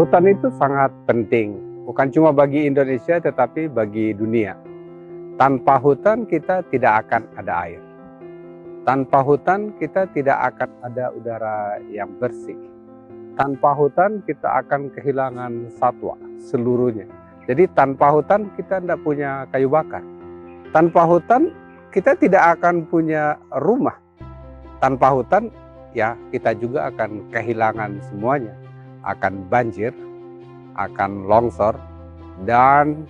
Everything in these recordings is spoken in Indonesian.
Hutan itu sangat penting, bukan cuma bagi Indonesia tetapi bagi dunia. Tanpa hutan kita tidak akan ada air. Tanpa hutan kita tidak akan ada udara yang bersih. Tanpa hutan kita akan kehilangan satwa seluruhnya. Jadi tanpa hutan kita tidak punya kayu bakar. Tanpa hutan kita tidak akan punya rumah. Tanpa hutan ya kita juga akan kehilangan semuanya. Akan banjir, akan longsor, dan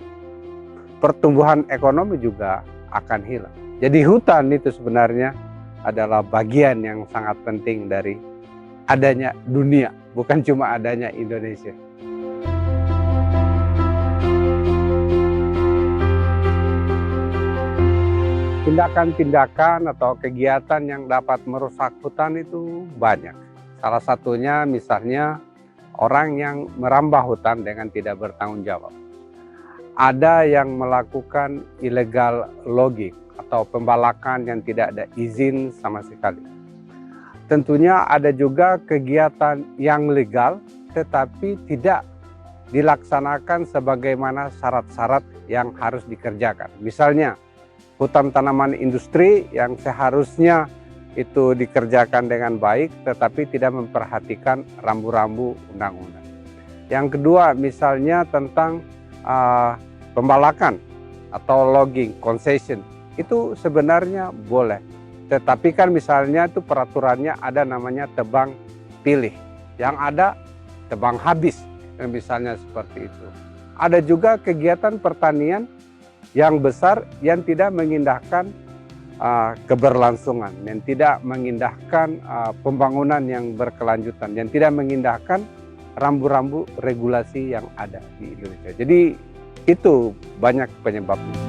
pertumbuhan ekonomi juga akan hilang. Jadi hutan itu sebenarnya adalah bagian yang sangat penting dari adanya dunia, bukan cuma adanya Indonesia. Tindakan-tindakan atau kegiatan yang dapat merusak hutan itu banyak. Salah satunya misalnya orang yang merambah hutan dengan tidak bertanggung jawab. Ada yang melakukan illegal logging atau pembalakan yang tidak ada izin sama sekali. Tentunya ada juga kegiatan yang legal tetapi tidak dilaksanakan sebagaimana syarat-syarat yang harus dikerjakan. Misalnya hutan tanaman industri yang seharusnya itu dikerjakan dengan baik tetapi tidak memperhatikan rambu-rambu undang-undang. Yang kedua misalnya tentang pembalakan atau logging, concession, itu sebenarnya boleh. Tetapi kan misalnya itu peraturannya ada namanya tebang pilih, yang ada tebang habis, misalnya seperti itu. Ada juga kegiatan pertanian yang besar yang tidak mengindahkan keberlangsungan, yang tidak mengindahkan pembangunan yang berkelanjutan, yang tidak mengindahkan rambu-rambu regulasi yang ada di Indonesia. Jadi itu banyak penyebabnya.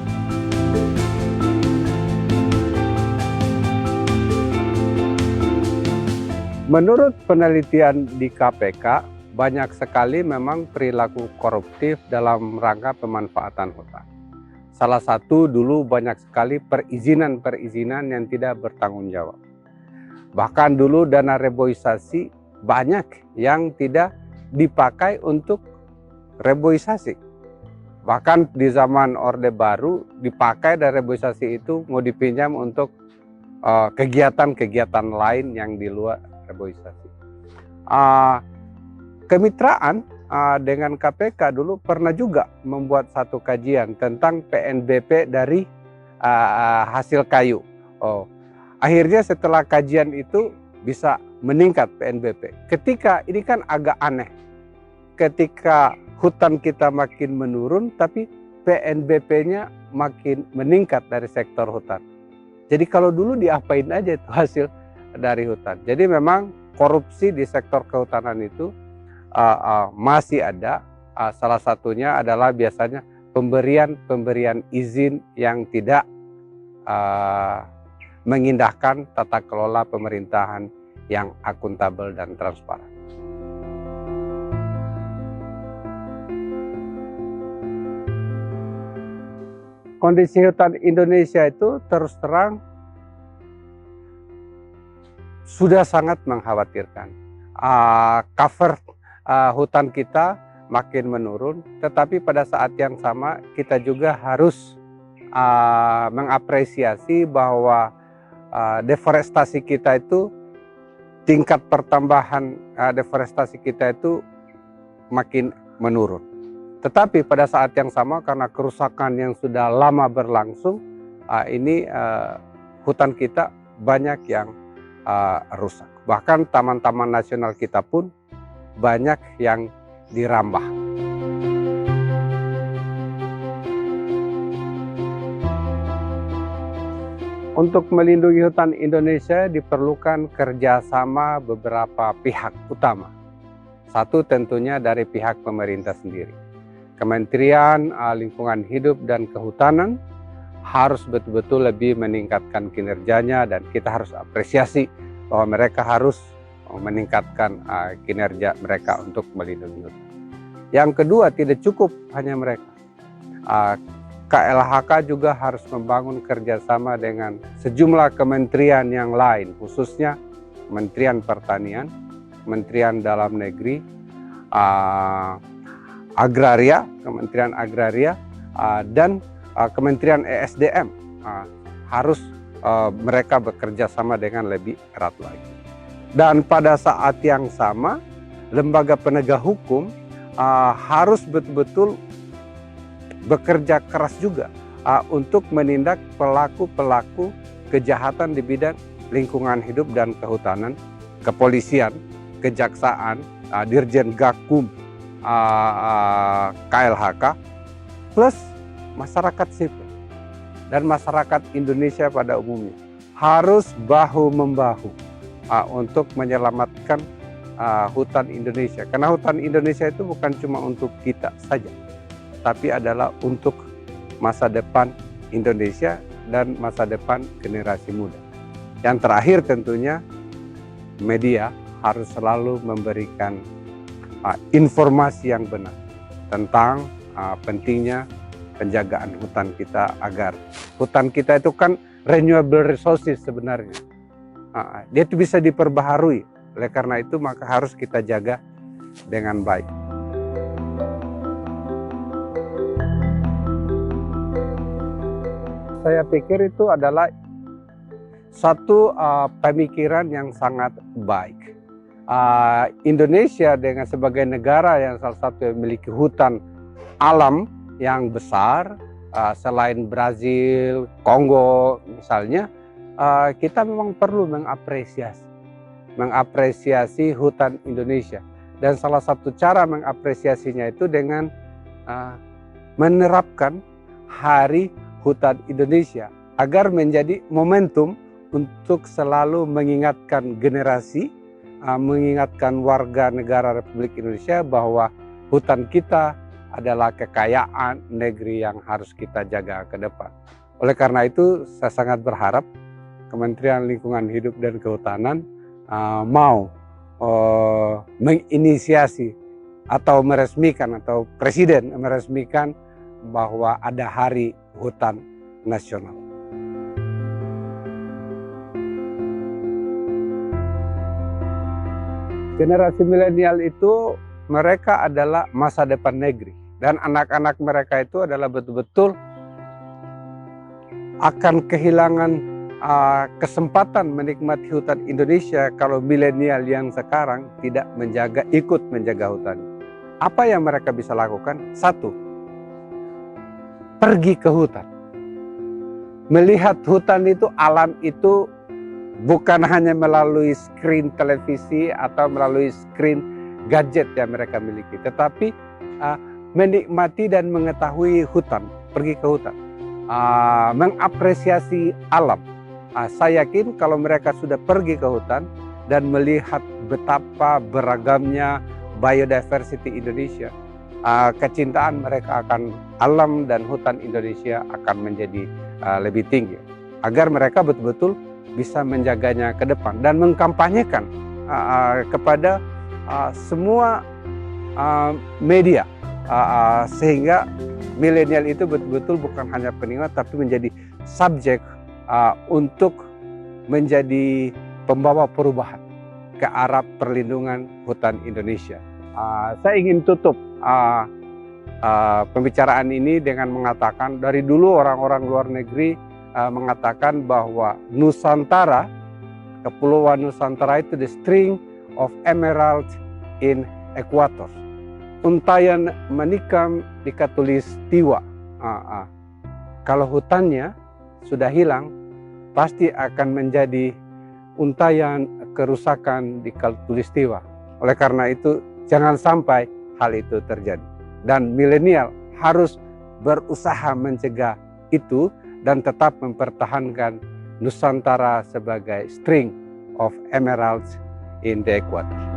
Menurut penelitian di KPK, banyak sekali memang perilaku koruptif dalam rangka pemanfaatan hutan. Salah satu dulu banyak sekali perizinan-perizinan yang tidak bertanggung jawab. Bahkan dulu dana reboisasi banyak yang tidak dipakai untuk reboisasi. Bahkan di zaman Orde Baru dipakai dan reboisasi itu mau dipinjam untuk kegiatan-kegiatan lain yang di luar reboisasi. Kemitraan dengan KPK dulu pernah juga membuat satu kajian tentang PNBP dari hasil kayu. Akhirnya setelah kajian itu bisa meningkat PNBP. Ketika ini kan agak aneh, ketika hutan kita makin menurun tapi PNBP-nya makin meningkat dari sektor hutan. Jadi kalau dulu diapain aja itu hasil dari hutan. Jadi memang korupsi di sektor kehutanan itu masih ada. Salah satunya adalah biasanya pemberian izin yang tidak mengindahkan tata kelola pemerintahan yang akuntabel dan transparan. Kondisi hutan Indonesia itu terus terang sudah sangat mengkhawatirkan. Cover hutan kita makin menurun, tetapi pada saat yang sama kita juga harus mengapresiasi bahwa deforestasi kita itu, tingkat pertambahan deforestasi kita itu makin menurun. Tetapi pada saat yang sama karena kerusakan yang sudah lama berlangsung, ini hutan kita banyak yang rusak. Bahkan taman-taman nasional kita pun banyak yang dirambah. Untuk melindungi hutan Indonesia diperlukan kerjasama beberapa pihak utama. Satu tentunya dari pihak pemerintah sendiri. Kementerian Lingkungan Hidup dan Kehutanan harus betul-betul lebih meningkatkan kinerjanya dan kita harus apresiasi bahwa mereka harus meningkatkan kinerja mereka untuk melindungi hutan. Yang kedua, tidak cukup hanya mereka. KLHK juga harus membangun kerjasama dengan sejumlah kementerian yang lain, khususnya Kementerian Pertanian, Kementerian Dalam Negeri, Agraria, Kementerian Agraria, dan Kementerian ESDM harus mereka bekerja sama dengan lebih erat lagi. Dan pada saat yang sama, lembaga penegak hukum harus betul-betul bekerja keras juga untuk menindak pelaku-pelaku kejahatan di bidang lingkungan hidup dan kehutanan, kepolisian, kejaksaan, Dirjen Gakum, KLHK, plus masyarakat sipil dan masyarakat Indonesia pada umumnya harus bahu-membahu untuk menyelamatkan hutan Indonesia. Karena hutan Indonesia itu bukan cuma untuk kita saja, tapi adalah untuk masa depan Indonesia dan masa depan generasi muda. Yang terakhir tentunya media harus selalu memberikan informasi yang benar tentang pentingnya penjagaan hutan kita, agar hutan kita itu kan renewable resources sebenarnya. Dia itu bisa diperbaharui. Oleh karena itu maka harus kita jaga dengan baik. Saya pikir itu adalah satu pemikiran yang sangat baik. Indonesia dengan sebagai negara yang salah satu yang memiliki hutan alam yang besar, selain Brazil, Kongo misalnya, kita memang perlu mengapresiasi hutan Indonesia. Dan salah satu cara mengapresiasinya itu dengan menerapkan Hari Hutan Indonesia agar menjadi momentum untuk selalu mengingatkan generasi, mengingatkan warga negara Republik Indonesia bahwa hutan kita adalah kekayaan negeri yang harus kita jaga ke depan. Oleh karena itu saya sangat berharap Kementerian Lingkungan Hidup dan Kehutanan mau menginisiasi atau meresmikan, atau Presiden meresmikan bahwa ada Hari Hutan Nasional. Generasi milenial itu mereka adalah masa depan negeri, dan anak-anak mereka itu adalah betul-betul akan kehilangan kesempatan menikmati hutan Indonesia kalau milenial yang sekarang tidak ikut menjaga hutan. Apa yang mereka bisa lakukan? Satu, pergi ke hutan. Melihat hutan itu, alam itu bukan hanya melalui screen televisi atau melalui screen gadget yang mereka miliki, tetapi menikmati dan mengetahui hutan, pergi ke hutan, mengapresiasi alam. Saya yakin kalau mereka sudah pergi ke hutan dan melihat betapa beragamnya biodiversity Indonesia, kecintaan mereka akan alam dan hutan Indonesia akan menjadi lebih tinggi, agar mereka betul-betul bisa menjaganya ke depan dan mengkampanyekan kepada semua media, sehingga milenial itu betul-betul bukan hanya penikmat tapi menjadi subjek untuk menjadi pembawa perubahan ke arah perlindungan hutan Indonesia. Saya ingin tutup pembicaraan ini dengan mengatakan, dari dulu orang-orang luar negeri mengatakan bahwa Nusantara, Kepulauan Nusantara itu the string of emerald in Equator. Untayan menikam di Katulistiwa. Kalau hutannya sudah hilang, pasti akan menjadi untayan kerusakan di Katulistiwa. Oleh karena itu, jangan sampai hal itu terjadi. Dan milenial harus berusaha mencegah itu dan tetap mempertahankan Nusantara sebagai string of emeralds in the Equator.